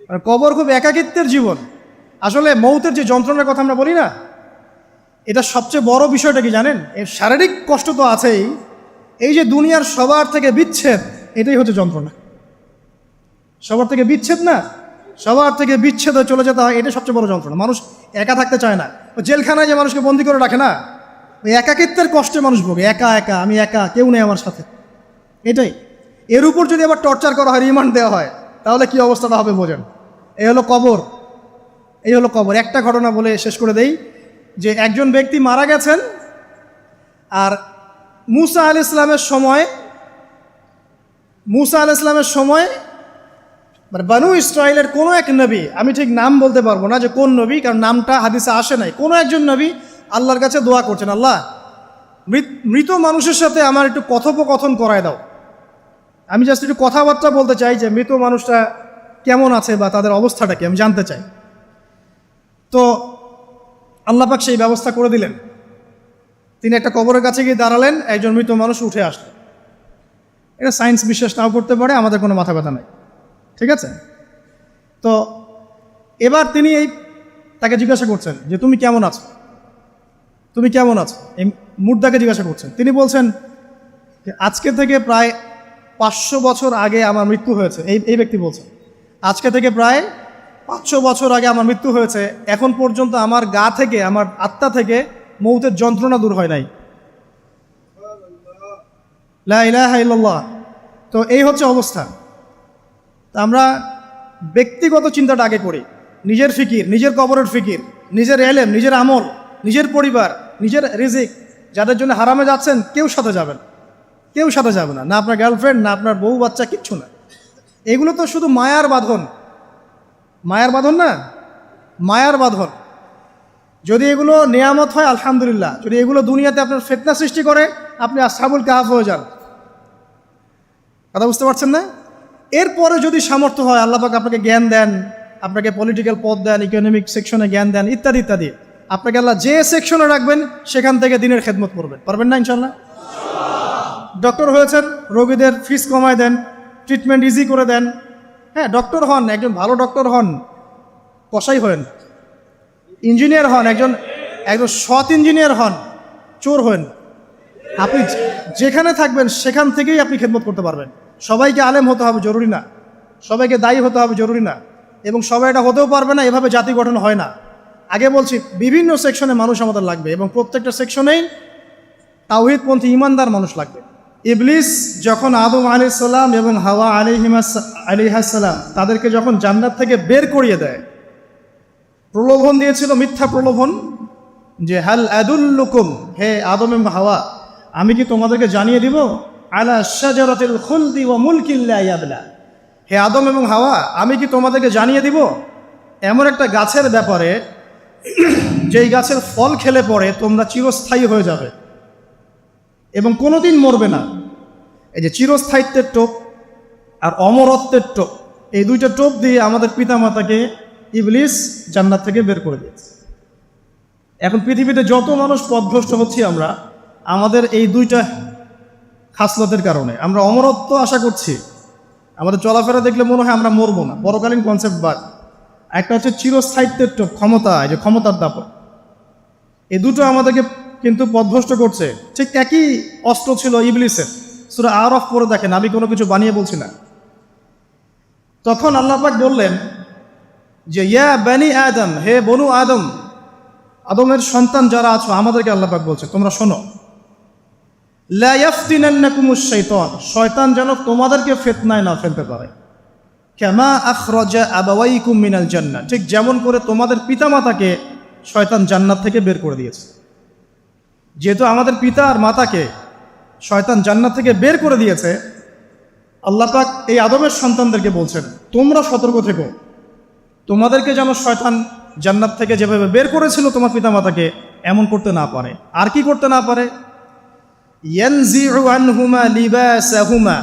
আর কবর খুব একাকিত্বের জীবন। আসলে মৌতের যে যন্ত্রণার কথা আমরা বলি না, এটা সবচেয়ে বড় বিষয়টা কি জানেন? এর শারীরিক কষ্ট তো আছেই, এই যে দুনিয়ার সবার থেকে বিচ্ছেদ, এটাই হচ্ছে যন্ত্রণা। সবার থেকে বিচ্ছেদ না, সবার থেকে বিচ্ছেদ হয়ে চলে যেতে হয়, এটাই সবচেয়ে বড় যন্ত্রণা। মানুষ একা থাকতে চায় না। জেলখানায় যে মানুষকে বন্দি করে রাখে না, ওই একাকিত্বের কষ্টে মানুষ ভোগে। একা একা, আমি একা, কেউ নেই আমার সাথে, এটাই। এর উপর যদি আবার টর্চার করা হয়, রিমান্ড দেওয়া হয়, তাহলে কি অবস্থাটা হবে বোঝেন। এই হলো কবর, এই হলো কবর। একটা ঘটনা বলে শেষ করে দেই, যে একজন ব্যক্তি মারা গেছেন, আর মুসা আলাইহিস সালামের সময় মানে বানু ইসরায়েলের কোনো এক নবী, আমি ঠিক নাম বলতে পারবো না যে কোন নবী, কারণ নামটা হাদিসে আসে নাই, কোনো একজন নবী আল্লাহর কাছে দোয়া করছেন, আল্লাহ মৃত মানুষের সাথে আমার একটু কথোপকথন করায় দাও। আমি জাস্ট একটু কথাবার্তা বলতে চাই যে মৃত মানুষটা কেমন আছে বা তাদের অবস্থাটা কি, আমি জানতে চাই। তো আল্লাহ পাক সেই ব্যবস্থা করে দিলেন। তিনি একটা কবরের কাছে গিয়ে দাঁড়ালেন, একজন মৃত মানুষ উঠে আসলেন। এটা সায়েন্স বিশ্বাস নাও করতে পারে, আমাদের কোনো মাথা ব্যথা নাই, ঠিক আছে? তো এবার তিনি তাকে জিজ্ঞাসা করছেন যে তুমি কেমন আছো, তুমি কেমন আছো, এই মুর্দাকে জিজ্ঞাসা করছেন। তিনি বলছেন যে আজকে থেকে প্রায় 500 বছর আগে আমার মৃত্যু হয়েছে। এই ব্যক্তি বলছেন আজকে থেকে প্রায় 500 বছর আগে আমার মৃত্যু হয়েছে, এখন পর্যন্ত আমার গা থেকে, আমার আত্মা থেকে মৌতের যন্ত্রণা দূর হয় নাই। লা ইলাহা ইল্লাল্লাহ। তো এই হচ্ছে অবস্থা। তা আমরা ব্যক্তিগত চিন্তাটা আগে করি, নিজের ফিকির, নিজের কবরের ফিকির, নিজের এলেম, নিজের আমল, নিজের পরিবার, নিজের রিজিক। যাদের জন্য হারামে যাচ্ছেন, কেউ সাথে যাবেন, কেউ সাথে যাবে না, না আপনার গার্লফ্রেন্ড, না আপনার বউ বাচ্চা, কিচ্ছু না। এগুলো তো শুধু মায়ার বাঁধন, মায়ার বাঁধন না, মায়ার বাঁধন। যদি এগুলো নেয়ামত হয় আলহামদুলিল্লাহ, যদি এগুলো দুনিয়াতে আপনার ফিতনা সৃষ্টি করে, আপনি আসহাবুল কাহফ হয়ে যান। কথা বুঝতে পারছেন না? এরপরে যদি সামর্থ্য হয়, আল্লাহ পাক আপনাকে জ্ঞান দেন, আপনাকে পলিটিক্যাল পদ দেন, ইকোনমিক সেকশনে জ্ঞান দেন, ইত্যাদি ইত্যাদি, আপনাকে আল্লাহ যে সেকশনে রাখবেন সেখান থেকে দিনের খেদমত করবেন, পারবেন না ইনশাল্লাহ? ডক্টর হয়েছেন, রোগীদের ফিস কমায় দেন, ট্রিটমেন্ট ইজি করে দেন। হ্যাঁ, ডক্টর হন, একজন ভালো ডক্টর হন, কসাই হন। ইঞ্জিনিয়ার হন, একজন সৎ ইঞ্জিনিয়ার হন, চোর হন। আপনি যেখানে থাকবেন সেখান থেকেই আপনি খেদমত করতে পারবেন। সবাইকে আলেম হতে হবে জরুরি না, সবাইকে দায়ী হতে হবে জরুরি না, এবং সবাই এটা হতেও পারবে না। এভাবে জাতি গঠন হয় না। আগে বলছি, বিভিন্ন সেকশনে মানুষ আমাদের লাগবে, এবং প্রত্যেকটা সেকশনেই তাওহীদপন্থী ইমানদার মানুষ লাগবে। ইবলিস যখন আদম আলাইহিস সালাম এবং হাওয়া আলাইহিস সালাম তাদেরকে যখন জান্নাত থেকে বের করিয়ে দেয়, প্রলোভন দিয়েছিল, মিথ্যা প্রলোভন, যে হাল আদুল্লুকুম, হে আদম এবং হাওয়া, আমি কি তোমাদেরকে জানিয়ে দিব, আলা শাজারাতিল খুলদি ওয়া মুলকিন লা ইয়াবলা, হে আদম এবং হাওয়া, আমি কি তোমাদেরকে জানিয়ে দিব এমন একটা গাছের ব্যাপারে, যেই গাছের ফল খেলে পরে তোমরা চিরস্থায়ী হয়ে যাবে এবং কোনোদিন মরবে না। এই যে চিরস্থায়িত্বের টোপ আর অমরত্বের টোপ, এই দুইটা টোপ দিয়ে আমাদের পিতামাতাকে ইবলিস জান্নাত থেকে বের করে দিয়েছে। এখন পৃথিবীতে যত মানুষ পথভ্রষ্ট হচ্ছি আমরা, আমাদের এই দুইটা খাসলতের কারণে। আমরা অমরত্ব আশা করছি, আমাদের চলাফেরা দেখলে মনে হয় আমরা মরবো না, পরকালীন কনসেপ্ট বাদ। একটা হচ্ছে চিরস্থায়িত্বের টোপ, ক্ষমতা, এই যে ক্ষমতার দাপট, এই দুটো আমাদেরকে কিন্তু পথভ্রষ্ট করছে। ঠিক একই অস্ত্র ছিল ইবলিসের। সূরা আরাফ পড়ে দেখেন, আমি কোনো কিছু বানিয়ে বলছি না। তখন আল্লাহ পাক বললেন যে ইয়া বানি আদম, হে বনু আদম, আদমের সন্তান যারা আছো, আমাদেরকে আল্লাহ পাক বলছে তোমরা শোনো, লা ইয়াফতিনান্নাকুমুশ শাইতান, শয়তান যেন তোমাদেরকে ফিতনায় না ফেলতে পারে। কামা আখরাজা আবাওয়াইকুম মিনাল জান্নাহ, ঠিক যেমন করে তোমাদের পিতামাতাকে শয়তান জান্নাত থেকে বের করে দিয়েছে। যেহেতু আমাদের পিতা আর মাতাকে শয়তান জান্নাত থেকে বের করে দিয়েছে, আল্লাহ পাক এই আদমের সন্তানদেরকে বলছেন তোমরা সতর্ক থেকো, তোমাদেরকে যেন শয়তান জান্নাত থেকে যেভাবে বের করেছিল তোমার পিতামাতাকে, এমন করতে না পারে। আর কি করতে না পারে? ইয়ানজিউ আনহুমা লিবাসাহুমা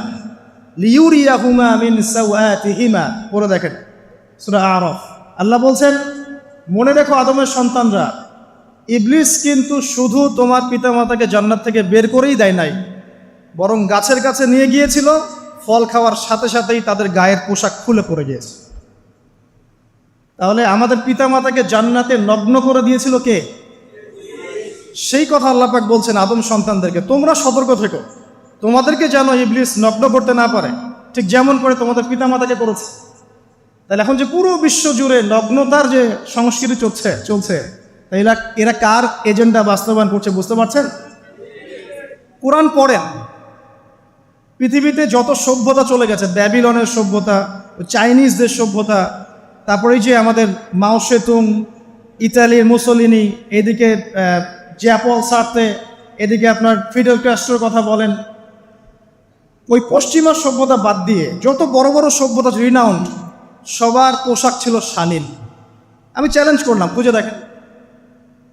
লিউরিয়াহুমা মিন সাওয়াতিহিমা, পড়ে দেখেন সূরা আরাফ। আল্লাহ বলছেন মনে রেখো আদমের সন্তানরা, ইবলিস কিন্তু শুধু তোমার পিতামাতাকে জান্নাত থেকে বের করেই দেয় নাই, বরং গাছের কাছে নিয়ে গিয়েছিল, ফল খাওয়ার সাথে সাথেই তাদের গায়ের পোশাক খুলে পড়ে গিয়েছে। তাহলে আমাদের পিতামাতাকে জান্নাতে নগ্ন করে দিয়েছিল কে? সেই কথা আল্লাহ পাক বলছেন আদম সন্তানদেরকে, তোমরা সতর্ক থেকো, তোমাদেরকে যেন ইবলিস নগ্ন করতে না পারে, ঠিক যেমন করে তোমাদের পিতামাতাকে করেছে। তাহলে এখন যে পুরো বিশ্ব জুড়ে নগ্নতার যে সংস্কৃতি চলছে তাই এরা কার এজেন্ডা বাস্তবায়ন করছে বুঝতে পারছেন? কোরআন পড়েন, পৃথিবীতে যত সভ্যতা চলে গেছে, ব্যাবিলনের সভ্যতা, চাইনিজদের সভ্যতা, তারপরে যে আমাদের মাও সেতুং, ইতালির মুসোলিনি, এদিকে জ্যাপল সার্তে, এদিকে আপনার ফিডেল ক্যাস্ট্রোর কথা বলেন, ওই পশ্চিমা সভ্যতা বাদ দিয়ে যত বড় বড় সভ্যতা রিনাউন্ড, সবার পোশাক ছিল শালীন। আমি চ্যালেঞ্জ করলাম, খুঁজে দেখেন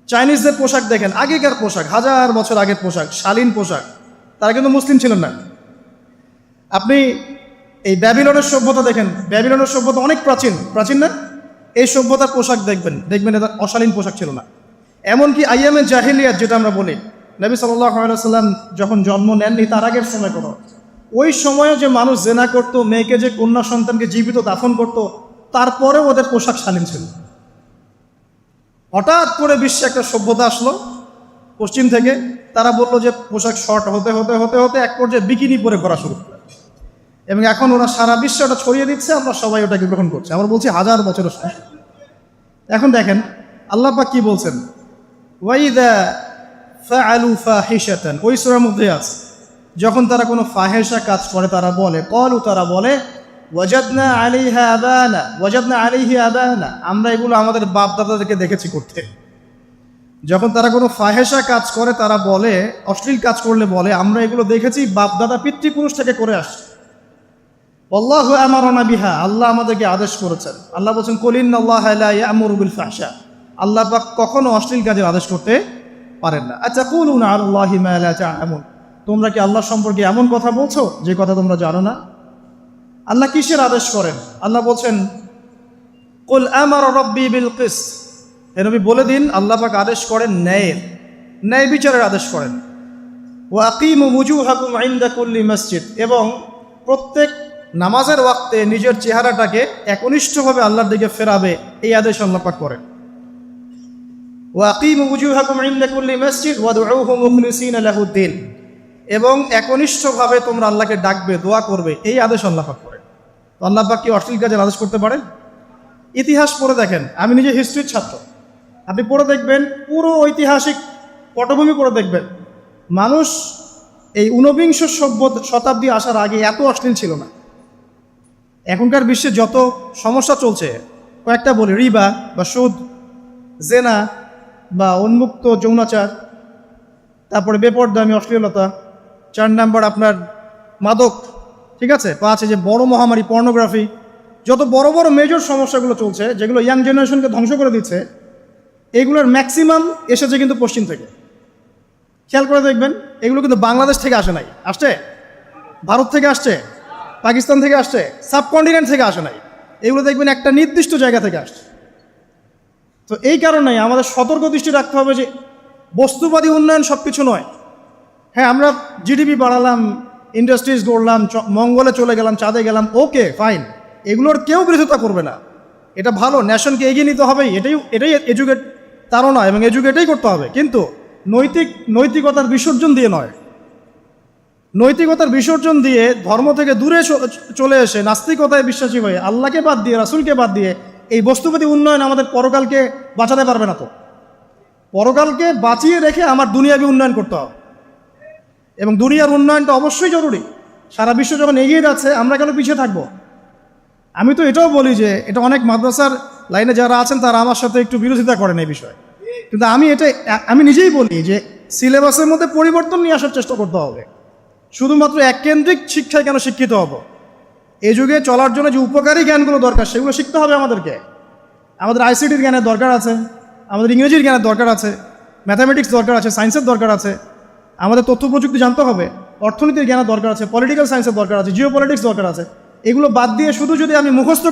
চাইনিজদের পোশাক দেখেন, আগেকার পোশাক, 1000 বছর আগের পোশাক, শালীন পোশাক। তারা কিন্তু মুসলিম ছিলেন না। আপনি এই ব্যাবিলনের সভ্যতা দেখেন, ব্যাবিলনের সভ্যতা অনেক প্রাচীন না? এই সভ্যতার পোশাক দেখবেন এটা অশালীন পোশাক ছিল না। এমনকি আইয়ামে জাহিলিয়াত যেটা আমরা বলি, নবী সাল্লাল্লাহু আলাইহি ওয়াসাল্লাম যখন জন্ম নেননি তার আগের সময় কোনো, ওই সময়ে যে মানুষ জেনা করত, মেয়েকে যে কন্যা সন্তানকে জীবিত দাফন করত, তারপরেও ওদের পোশাক শালীন ছিল। হঠাৎ করে বিশ্বে একটা সভ্যতা আসলো পশ্চিম থেকে, তারা বললো যে পোশাক শর্ট হতে হতে হতে হতে এক পর্যায়ে বিকিনি পরে করা শুরু করে, এবং এখন ওরা সারা বিশ্বে ওটা ছড়িয়ে দিচ্ছে, আমরা সবাই ওটাকে গ্রহণ করছি। আমরা বলছি 1000 বছরের সমস্যা। এখন দেখেন আল্লাহ পাক কি বলছেন, ওয়াইদা ফাআলু ফাহিশাতান, ওই সূরার মধ্যে আছে, যখন তারা কোনো ফাহেসা কাজ করে তারা বলে ওয়াজাদনা আলাইহি আবানা, আমরা এগুলো আমাদের বাপ দাদাদেরকে দেখেছি করতে। যখন তারা কোনো ফাহেসা কাজ করে তারা বলে, অশ্লীল কাজ করলে বলে, আমরা এগুলো দেখেছি বাপ দাদা পিতৃপুরুষ থেকে করে আসছে। আল্লাহু আমারানা বিহা, আল্লাহ আমাদেরকে আদেশ করেছেন। আল্লাহ বলছেন কুল ইন্নাল্লাহা লা ইয়া'মুরু বিল ফাহশা, আল্লাহ পাক কখনো অশ্লীল কাজের আদেশ করতে পারেন না। আতাকুলুনা আলাল্লাহি মা লা তা'লামুন, তোমরা কি আল্লাহ সম্পর্কে এমন কথা বলছো যে কথা তোমরা জানো না? আল্লাহ কিসের আদেশ করেন? আল্লাহ বলছেন কুল আমারা রাব্বি বিল কিসত, হে নবী বলে দিন আল্লাহ পাক আদেশ করেন ন্যায় বিচারের আদেশ করেন। ওয়া আকিমু ওয়ুজুহাকুম ইনদা কুল্লি মসজিদ, এবং প্রত্যেক নামাজের ওয়াক্তে নিজের চেহারাটাকে একনিষ্ঠভাবে আল্লাহর দিকে ফেরাবে, এই আদেশ আল্লাহ পাক করেন। ওয়া আকিমু ওয়ুজুহাকুম ইনদা কুল্লি মসজিদ ওয়াদউহু মুখলিসিনা লাহুদ্দিন, এবং একনিষ্ঠভাবে তোমরা আল্লাহকে ডাকবে, দোয়া করবে, এই আদেশ আল্লাহ পাক করেন। তো আল্লাহ পাক কি অশ্লীল কাজের আদেশ করতে পারেন? ইতিহাস পড়ে দেখেন, আমি নিজে হিস্ট্রির ছাত্র, আপনি পড়ে দেখবেন, পুরো ঐতিহাসিক পটভূমি পড়ে দেখবেন, মানুষ এই ঊনবিংশ শতাব্দী আসার আগে এত অশ্লীল ছিল না। এখনকার বিশ্বে যত সমস্যা চলছে, কয়েকটা বলি, রিবা বা সুদ, জেনা বা উন্মুক্ত যৌনাচার, তারপরে বেপরদামি অশ্লীলতা, 4 নাম্বার আপনার মাদক, ঠিক আছে, 5 যে বড় মহামারী পর্নোগ্রাফি, যত বড় বড় মেজর সমস্যাগুলো চলছে যেগুলো ইয়াং জেনারেশনকে ধ্বংস করে দিচ্ছে, এগুলোর ম্যাক্সিমাম এসেছে কিন্তু পশ্চিম থেকে। খেয়াল করে দেখবেন, এগুলো কিন্তু বাংলাদেশ থেকে আসে নাই, আসছে ভারত থেকে আসছে, পাকিস্তান থেকে আসছে, সাবকন্টিনেন্ট থেকে আসে নাই, এগুলো দেখবেন একটা নির্দিষ্ট জায়গা থেকে আসছে। তো এই কারণেই আমাদের সতর্ক দৃষ্টি রাখতে হবে যে বস্তুবাদী উন্নয়ন সব কিছু নয়। হ্যাঁ, আমরা জিডিপি বাড়ালাম, ইন্ডাস্ট্রিজ গড়লাম, মঙ্গলে চলে গেলাম, চাঁদে গেলাম, ওকে ফাইন, এগুলোর কেউ বিরোধিতা করবে না, এটা ভালো, ন্যাশনকে এগিয়ে নিতে হবে, এটাই এডুকেট, তারও নয়, এবং এডুকেটেই করতে হবে, কিন্তু নৈতিকতার বিসর্জন দিয়ে নয়। নৈতিকতার বিসর্জন দিয়ে ধর্ম থেকে দূরে চলে এসে নাস্তিকতায় বিশ্বাসী হয়ে আল্লাহকে বাদ দিয়ে, রাসূলকে বাদ দিয়ে এই বস্তুবাদী উন্নয়ন আমাদের পরকালকে বাঁচাতে পারবে না। তো পরকালকে বাঁচিয়ে রেখে আমার দুনিয়াবী উন্নয়ন করতে হবে, এবং দুনিয়ার উন্নয়নটা অবশ্যই জরুরি। সারা বিশ্ব যখন এগিয়ে যাচ্ছে, আমরা কেন পিছিয়ে থাকবো? আমি তো এটাও বলি যে এটা অনেক মাদ্রাসার লাইনে যারা আছেন তারা আমার সাথে একটু বিরোধিতা করেন এই বিষয়ে, কিন্তু আমি নিজেই বলি যে সিলেবাসের মধ্যে পরিবর্তন নিয়ে আসার চেষ্টা করতে হবে। শুধুমাত্র এককেন্দ্রিক শিক্ষায় কেন শিক্ষিত হব? এই যুগে চলার জন্য যে উপকারী জ্ঞানগুলো দরকার সেগুলো শিখতে হবে আমাদেরকে। আমাদের আইসিটির জ্ঞানের দরকার আছে, আমাদের ইংরেজির জ্ঞানের দরকার আছে, ম্যাথামেটিক্স দরকার আছে, সায়েন্সের দরকার আছে, আমাদের তথ্য প্রযুক্তি জানতে হবে, অর্থনীতির জ্ঞানের দরকার আছে, পলিটিক্যাল সায়েন্সের দরকার আছে, জিও পলিটিক্স দরকার আছে। এগুলো বাদ দিয়ে শুধু যদি আমি মুখস্থ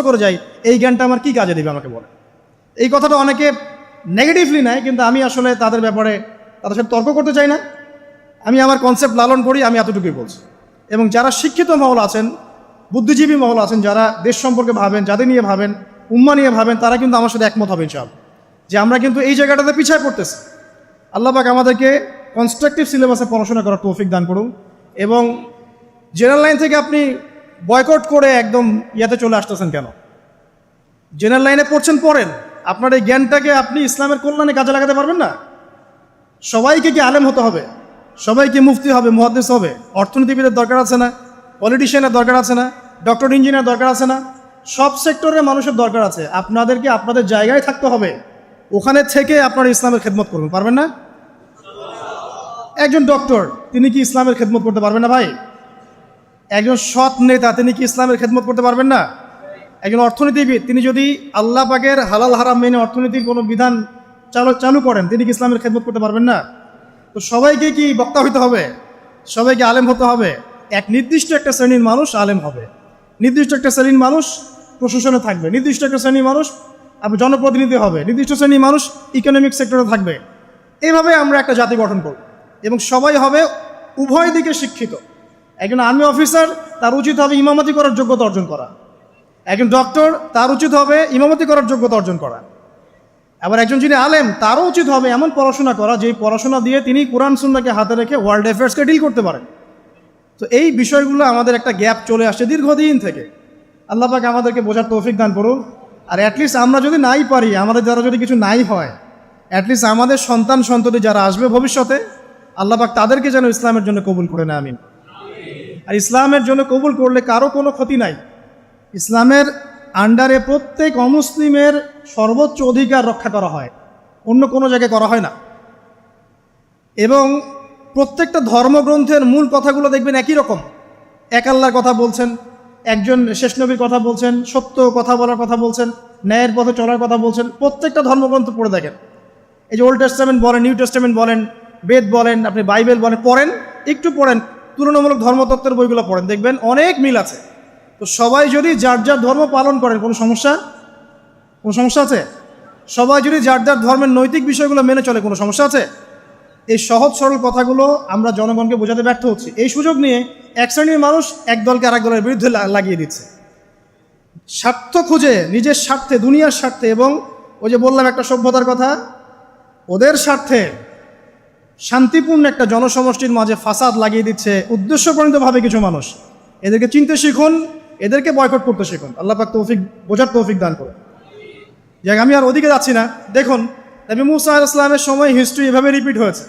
করে যাই, এই জ্ঞানটা আমার কী কাজে দেবে আমাকে বলে? এই কথাটা অনেকে নেগেটিভলি নেয়, কিন্তু আমি আসলে তাদের ব্যাপারে তাদের সাথে তর্ক করতে চাই না। আমি আমার কনসেপ্ট লালন করি, আমি এতটুকুই বলছি। এবং যারা শিক্ষিত মহল আছেন, বুদ্ধিজীবী মহল আছেন, যারা দেশ সম্পর্কে ভাবেন, যাদের নিয়ে ভাবেন, উম্মা নিয়ে ভাবেন, তারা কিন্তু আমার সাথে একমত হবে ইনশাআল্লাহ যে আমরা কিন্তু এই জায়গাটাতে পিছিয়ে পড়তেছি। আল্লাহ পাক আমাদেরকে কনস্ট্রাকটিভ সিলেবাসে পড়াশোনা করার তৌফিক দান করুন, এবং জেনারেল লাইন থেকে আপনি বয়কট করে একদম ইয়াতে চলে আসতেছেন কেন? জেনারেল লাইনে পড়ছেন, পড়েন, আপনার এই জ্ঞানটাকে আপনি ইসলামের কল্যাণে কাজে লাগাতে পারবেন না? সবাইকে কি আলেম হতে হবে? সবাইকে মুফতি হবে, মুহাদ্দিস হবে? অর্থনীতিবিদের দরকার আছে না? পলিটিশিয়ানের দরকার আছে না? ডক্টর ইঞ্জিনিয়ার দরকার আছে না? সব সেক্টরের মানুষের দরকার আছে। আপনাদেরকে আপনাদের জায়গায় থাকতে হবে, ওখানে থেকে আপনারা ইসলামের খেদমত করবেন, পারবেন না? একজন ডক্টর, তিনি কি ইসলামের খেদমত করতে পারবেন না ভাই? একজন সৎ নেতা, তিনি কি ইসলামের খেদমত করতে পারবেন না? একজন অর্থনীতিবিদ, তিনি যদি আল্লাহ পাকের হালাল হারাম মেনে অর্থনীতির কোনো বিধান চালু করেন, তিনি কি ইসলামের খেদমত করতে পারবেন না? তো সবাইকে কি বক্তা হইতে হবে? সবাইকে আলেম হতে হবে? এক নির্দিষ্ট একটা শ্রেণীর মানুষ আলেম হবে, নির্দিষ্ট একটা শ্রেণীর মানুষ প্রশাসনে থাকবে, নির্দিষ্ট একটা শ্রেণীর মানুষ আপনি জনপ্রতিনিধি হবে, নির্দিষ্ট শ্রেণীর মানুষ ইকোনমিক সেক্টরে থাকবে। এইভাবে আমরা একটা জাতি গঠন করব, এবং সবাই হবে উভয় দিকে শিক্ষিত। একজন আর্মি অফিসার, তার উচিত হবে ইমামতি করার যোগ্যতা অর্জন করা। একজন ডক্টর, তার উচিত হবে ইমামতি করার যোগ্যতা অর্জন করা। আবার একজন যিনি আলেম, তারও উচিত হবে এমন পড়াশোনা করা যে পড়াশোনা দিয়ে তিনি কোরআন সুন্নাহকে হাতে রেখে ওয়ার্ল্ড অ্যাফেয়ার্সকে ডিল করতে পারেন। তো এই বিষয়গুলো আমাদের একটা গ্যাপ চলে আসছে দীর্ঘদিন থেকে। আল্লাহ পাক আমাদেরকে বোঝার তৌফিক দান করুন। আর অ্যাটলিস্ট আমরা যদি নাই পারি, আমাদের দ্বারা যদি কিছু নাই হয়, অ্যাটলিস্ট আমাদের সন্তান সন্ততি যারা আসবে ভবিষ্যতে, আল্লাহ পাক তাদেরকে যেন ইসলামের জন্য কবুল করে নেয়, আমিন। আর ইসলামের জন্য কবুল করলে কারো কোনো ক্ষতি নাই। ইসলামের আন্ডারে প্রত্যেক অমুসলিমের সর্বোচ্চ অধিকার রক্ষা করা হয়, অন্য কোনো জায়গায় করা হয় না। এবং প্রত্যেকটা ধর্মগ্রন্থের মূল কথাগুলো দেখবেন একই রকম। এক আল্লাহর কথা বলছেন, একজন শেষ নবীর কথা বলছেন, সত্য কথা বলার কথা বলছেন, ন্যায়ের পথে চলার কথা বলছেন। প্রত্যেকটা ধর্মগ্রন্থ পড়ে দেখেন, এই যে ওল্ড টেস্টামেন্ট বলেন, নিউ টেস্টামেন্ট বলেন, বেদ বলেন, আপনি বাইবেল বলেন, পড়েন, একটু পড়েন, তুলনামূলক ধর্মতত্ত্বের বইগুলো পড়েন, দেখবেন অনেক মিল আছে। তো সবাই যদি যার যার ধর্ম পালন করেন, কোনো সমস্যা আছে? সবাই যদি যার যার ধর্মের নৈতিক বিষয়গুলো মেনে চলে, কোনো সমস্যা আছে? এই সহজ সরল কথাগুলো আমরা জনগণকে বোঝাতে ব্যর্থ হচ্ছি। এই সুযোগ নিয়ে এক শ্রেণীর মানুষ এক দলকে আরেক দলের বিরুদ্ধে লাগিয়ে দিচ্ছে, স্বার্থ খুঁজে, নিজের স্বার্থে, দুনিয়ার স্বার্থে, এবং ওই যে বললাম একটা সভ্যতার কথা, ওদের স্বার্থে শান্তিপূর্ণ একটা জনসমষ্টির মাঝে ফাসাদ লাগিয়ে দিচ্ছে উদ্দেশ্যপ্রণীতভাবে কিছু মানুষ। এদেরকে চিনতে শিখুন, এদেরকে বয়কট করতে শিখুন। আল্লাহ পাক বোঝার তৌফিক দান করে। যাক, আমি আর ওদিকে যাচ্ছি না। দেখুন, নবী মুসা আলাইহিস সালামের সময় হিস্ট্রি এভাবে রিপিট হয়েছে।